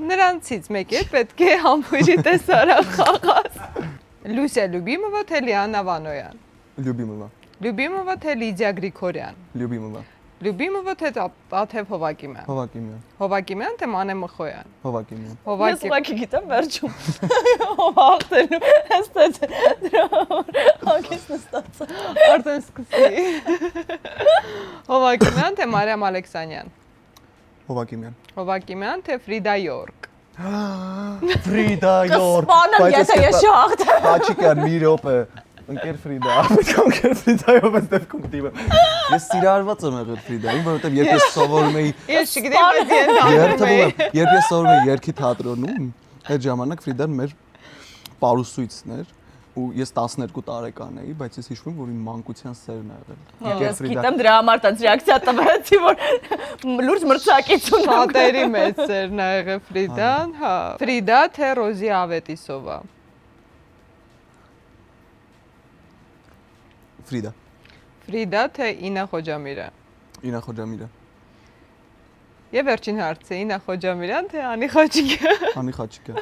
Նրանցից մեկը պետք է համբույրի տեսարան խաղաս։ Լուսիա Լյուբիմովա թե Լիանա Վանոյան։ Լյուբիմովա։ Լյուբիմովա թե Լիդիա Գրիգորյան։ Լյուբիմովա։ Լյուբիմովա թե Աթև Հովակիմյան։ Հովակիմյան։ Հովակիմյան թե Մանե Մխոյան։ Հովակիմյան։ Ես ուղղակի գիտեմ վերջում։ Հովաղտելու, հստակ հագես նստած։ Արդեն սկսի։ Հովակիմյան թե Մարիամ Ալեքսանյան։ Հովակիմյան։ Հովակիմյան թե Ֆրիդա Յորկ։ Ֆրիդա Յորկ։ Սպանեմ, եթե ես շահթեմ։ Հաչիկան մի րոպե։ Ընկեր Ֆրիդա, ընկեր Ֆրիդայով ես դեպքում դիմը։ Ես սիրարված եմ եղել Ֆրիդային, որովհետև երբ ես սովորում էի Ես չգիտեմ, բայց ենթադրում էի։ երբ ես սովորում էի երգի թատրոնում, այդ ժամանակ Ֆրիդան մեր պարուսույցն էր ու ես 12 տարեկան էի, բայց ես հիշում եմ, որ իմ մանկության սերն է եղել։ Ես գիտեմ դրա համար տենց ռեակցիա տվեցի, որ լուրջ մրցակից ունեմ։ Շատերի մեծ սերն է եղել Ֆրիդան, հա։ Ֆրիդա թե Ռոզի Ավետիսովա։ Ֆրիդա։ Ֆրիդա թե Ինա Խոջամիրը։ Ինա Խոջամիրը։ Եվ վերջին հարցը Ինա Խոջամիրյան թե Անի Խաչիկյան։ Անի Խաչիկյան։